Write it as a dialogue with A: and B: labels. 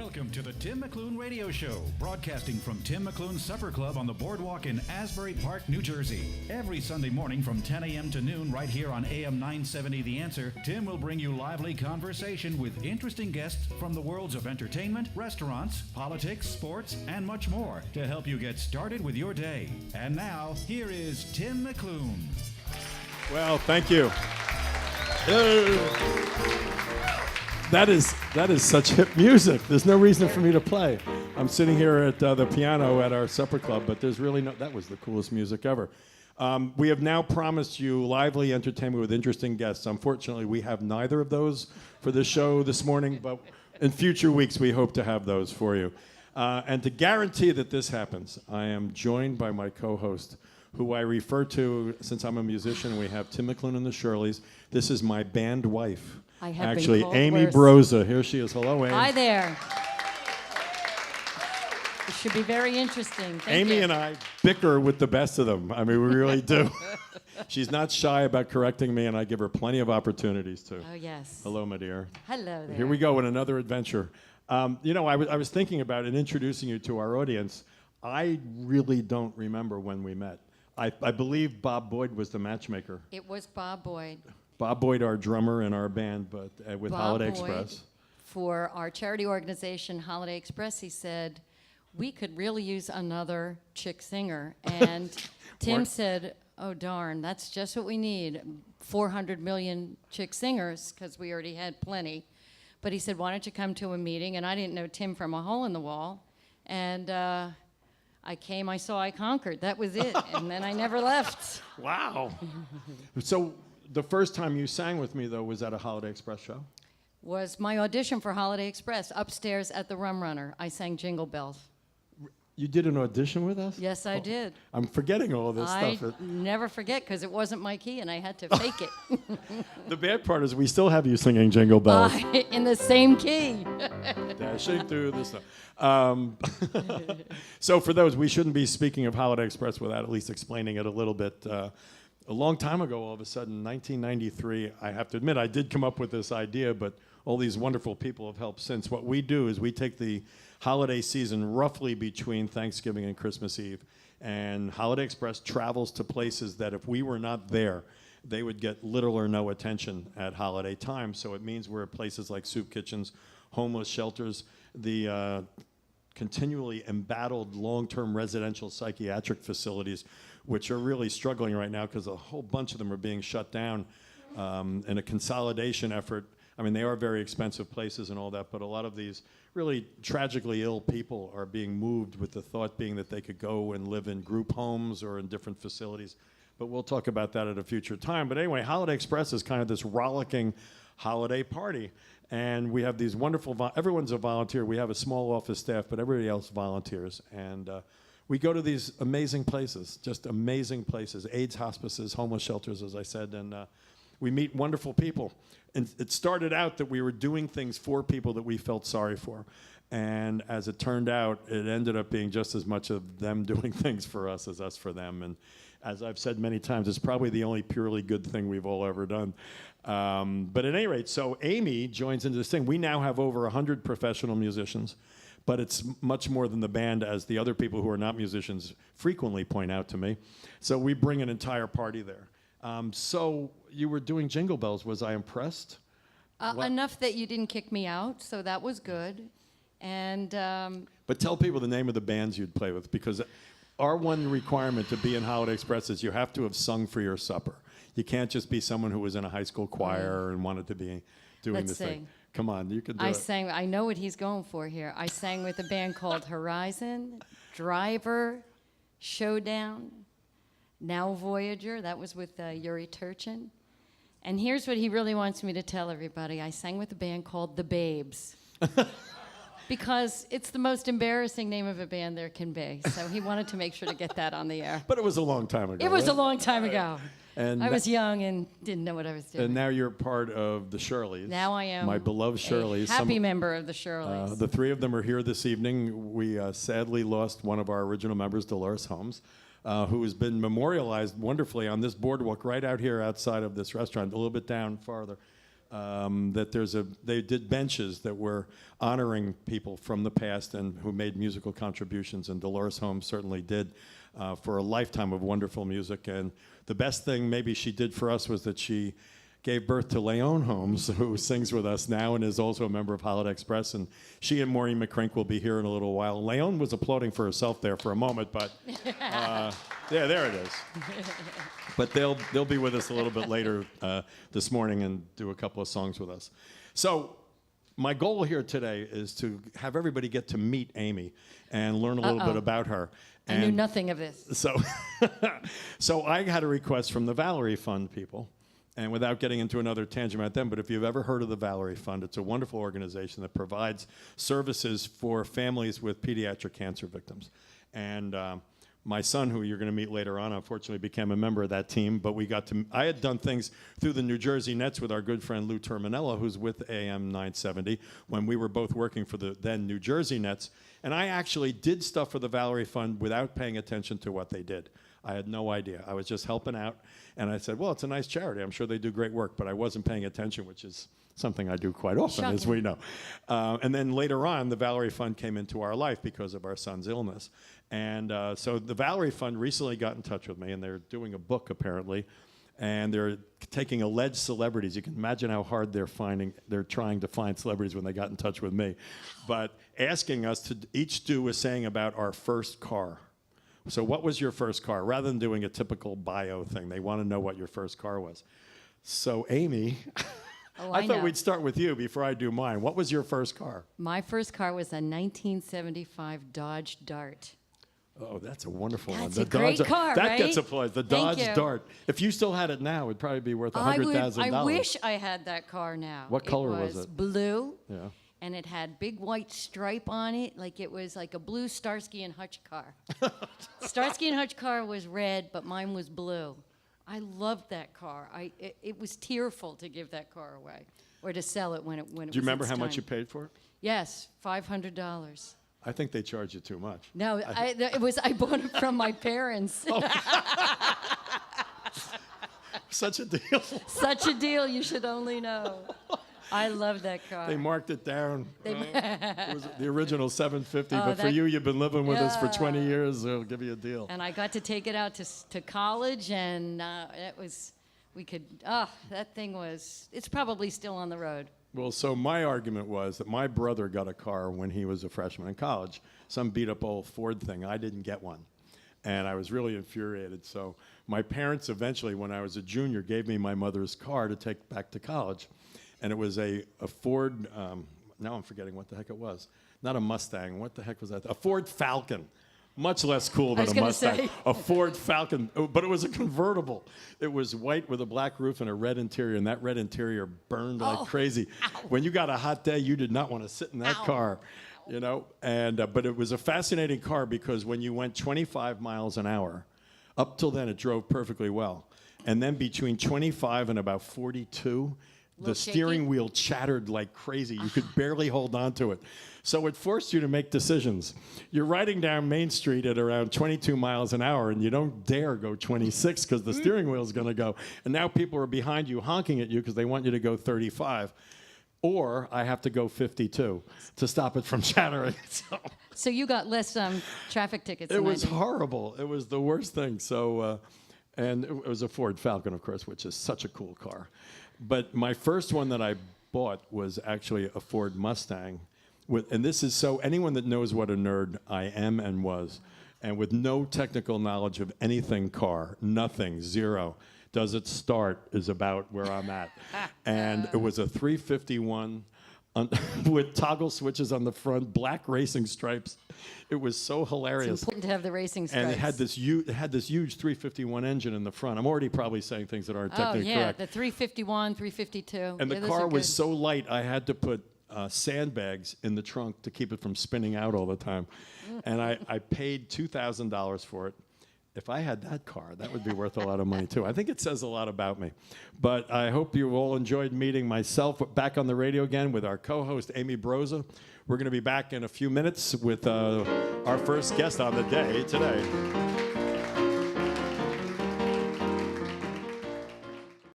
A: Welcome to the Tim McLoone Radio Show, broadcasting from Tim McLoone's Supper Club on the boardwalk in Asbury Park, New Jersey. Every Sunday morning from 10 a.m. to noon right here on AM 970 The Answer, Tim will bring you lively conversation with interesting guests from the worlds of entertainment, restaurants, politics, sports, and much more to help you get started with your day. And now, here is Tim McLoone.
B: Well, thank you. That is such hip music. There's no reason for me to play. I'm sitting here at the piano at our supper club, but there's really no. That was the coolest music ever. We have now promised you lively entertainment with interesting guests. Unfortunately, we have neither of those for the show this morning, but in future weeks, we hope to have those for you. And to guarantee that this happens, I am joined by my co-host, who I refer to, since I'm a musician, we have Tim McLoone and the Shirleys. This is my band wife.
C: I have
B: Actually,
C: been called
B: Amy
C: worse.
B: Broza. Here she is. Hello, Amy.
C: Hi there. It should be very interesting. Thank
B: Amy
C: you.
B: and I bicker with the best of them. I mean, we really do. She's not shy about correcting me, and I give her plenty of opportunities to.
C: Oh, yes.
B: Hello, my dear.
C: Hello there.
B: Here we go in another adventure. You know, I was thinking about it, introducing you to our audience. I really don't remember when we met. I believe Bob Boyd was the matchmaker.
C: It was Bob Boyd.
B: Bob Boyd, our drummer in our band, but with
C: Bob
B: Holiday
C: Boyd,
B: Express.
C: For our charity organization, Holiday Express, he said, we could really use another chick singer. And Tim said, oh, darn, that's just what we need, 400 million chick singers, because we already had plenty. But he said, why don't you come to a meeting? And I didn't know Tim from a hole in the wall. And I came, I saw, I conquered. That was it. And then I never left.
B: Wow. So the first time you sang with me, though, was at a Holiday Express show?
C: Was my audition for Holiday Express upstairs at the Rum Runner. I sang Jingle Bells.
B: You did an audition with us?
C: Yes, I did.
B: I'm forgetting all this
C: I
B: stuff.
C: never forget because it wasn't my key and I had to fake it.
B: The bad part is we still have you singing Jingle Bells.
C: In the same key.
B: Dashing through the snow. So for those, we shouldn't be speaking of Holiday Express without at least explaining it a little bit. A long time ago, all of a sudden, 1993, I have to admit, I did come up with this idea, but all these wonderful people have helped since. What we do is we take the holiday season roughly between Thanksgiving and Christmas Eve, and Holiday Express travels to places that if we were not there, they would get little or no attention at holiday time. So it means we're at places like soup kitchens, homeless shelters, the continually embattled long-term residential psychiatric facilities, which are really struggling right now because a whole bunch of them are being shut down in a consolidation effort. I mean, they are very expensive places and all that, but a lot of these really tragically ill people are being moved with the thought being that they could go and live in group homes or in different facilities. But we'll talk about that at a future time. But anyway, Holiday Express is kind of this rollicking holiday party. And we have these wonderful, everyone's a volunteer. We have a small office staff, but everybody else volunteers. And we go to these amazing places, just amazing places, AIDS hospices, homeless shelters, as I said, and we meet wonderful people. And it started out that we were doing things for people that we felt sorry for. And as it turned out, it ended up being just as much of them doing things for us as us for them. And as I've said many times, it's probably the only purely good thing we've all ever done. But at any rate, so Amy joins into this thing. We now have over 100 professional musicians, but it's much more than the band, as the other people who are not musicians frequently point out to me. So we bring an entire party there. So you were doing Jingle Bells. Was I impressed?
C: Enough that you didn't kick me out, so that was good. And
B: But tell people the name of the bands you'd play with, because our one requirement to be in Holiday Express is you have to have sung for your supper. You can't just be someone who was in a high school choir and wanted to be doing
C: Let's
B: this
C: sing.
B: thing. Come on, you can do
C: I
B: it.
C: sang, I know what he's going for here. I sang with a band called Horizon, Driver, Showdown, Now Voyager. That was with Yuri Turchin. And here's what he really wants me to tell everybody. I sang with a band called The Babes. Because it's the most embarrassing name of a band there can be. So he wanted to make sure to get that on the air.
B: But it was a long time ago.
C: It was
B: right?
C: a long time ago.
B: And
C: I was young and didn't know what I was doing.
B: And now you're part of the Shirleys.
C: Now I am
B: my beloved Shirleys.
C: a happy member of the Shirleys.
B: The three of them are here this evening. We sadly lost one of our original members, Dolores Holmes, who has been memorialized wonderfully on this boardwalk right out here outside of this restaurant, a little bit down farther. that they did benches that were honoring people from the past and who made musical contributions, and Dolores Holmes certainly did for a lifetime of wonderful music. And the best thing maybe she did for us was that she gave birth to Leon Holmes, who sings with us now and is also a member of Holiday Express. And she and Maureen McCrink will be here in a little while. Leon was applauding for herself there for a moment, but there it is. But they'll be with us a little bit later this morning and do a couple of songs with us. So my goal here today is to have everybody get to meet Amy and learn a little bit about her.
C: I knew nothing of this.
B: So I had a request from the Valerie Fund people. And without getting into another tangent about them, but if you've ever heard of the Valerie Fund, it's a wonderful organization that provides services for families with pediatric cancer victims. And my son, who you're going to meet later on, unfortunately became a member of that team, but I had done things through the New Jersey Nets with our good friend Lou Terminello, who's with AM 970, when we were both working for the then New Jersey Nets. And I actually did stuff for the Valerie Fund without paying attention to what they did. I had no idea. I was just helping out. And I said, well, it's a nice charity. I'm sure they do great work. But I wasn't paying attention, which is something I do quite often, as we know. And then later on, the Valerie Fund came into our life because of our son's illness. And so the Valerie Fund recently got in touch with me, and they're doing a book, apparently. And they're taking alleged celebrities. You can imagine how hard they're trying to find celebrities when they got in touch with me. But asking us to each do a saying about our first car. So what was your first car? Rather than doing a typical bio thing, they want to know what your first car was. So Amy, I thought we'd start with you before I do mine. What was your first car?
C: My first car was a 1975 Dodge Dart.
B: Oh, that's a wonderful one.
C: That's a great car,
B: that
C: right?
B: gets applause. The
C: Thank
B: Dodge
C: you.
B: Dart. If you still had it now, it'd probably be worth $100,000.
C: I wish I had that car now.
B: What color was it?
C: Blue.
B: Yeah.
C: And it had big white stripe on it, like it was like a blue Starsky and Hutch car. Starsky and Hutch car was red, but mine was blue. I loved that car. It was tearful to give that car away or to sell it when it was.
B: Do you remember how much
C: time.
B: you paid for it?
C: Yes, $500.
B: I think they charge you too much.
C: No, I bought it from my parents.
B: Such a deal.
C: Such a deal, you should only know. I love that car.
B: They marked it down. It was the original $750, but for
C: that-
B: you've been living with us for 20 years, they'll give you a deal.
C: And I got to take it out to college, and that thing was, it's probably still on the road.
B: Well, so my argument was that my brother got a car when he was a freshman in college, some beat-up old Ford thing. I didn't get one, and I was really infuriated. So my parents eventually, when I was a junior, gave me my mother's car to take back to college. And it was a Ford, now I'm forgetting what the heck it was. Not a Mustang, what the heck was that? A Ford Falcon. Much less cool than a Mustang.
C: Say.
B: A Ford Falcon, but it was a convertible. It was white with a black roof and a red interior, and that red interior burned like crazy.
C: Ow.
B: When you got a hot day, you did not want to sit in that car, you know. And but it was a fascinating car because when you went 25 miles an hour, up till then it drove perfectly well, and then between 25 and about 42. The steering wheel chattered like crazy. You could barely hold on to it. So it forced you to make decisions. You're riding down Main Street at around 22 miles an hour, and you don't dare go 26 because the steering wheel is going to go. And now people are behind you honking at you because they want you to go 35. Or I have to go 52 to stop it from chattering.
C: So you got less traffic tickets
B: It
C: than
B: was
C: I did.
B: horrible. It was the worst thing. So, and it was a Ford Falcon, of course, which is such a cool car. But my first one that I bought was actually a Ford Mustang. And this is so anyone that knows what a nerd I am and was, and with no technical knowledge of anything car, nothing, zero, does it start is about where I'm at. And it was a 351 with toggle switches on the front, black racing stripes. It was so hilarious.
C: It's important to have the racing stripes.
B: And it had this huge 351 engine in the front. I'm already probably saying things that aren't technically correct.
C: The 351, 352.
B: And the car was so light, I had to put sandbags in the trunk to keep it from spinning out all the time. And I paid $2,000 for it. If I had that car, that would be worth a lot of money, too. I think it says a lot about me. But I hope you all enjoyed meeting myself back on the radio again with our co-host, Amy Broza. We're going to be back in a few minutes with our first guest on the day today.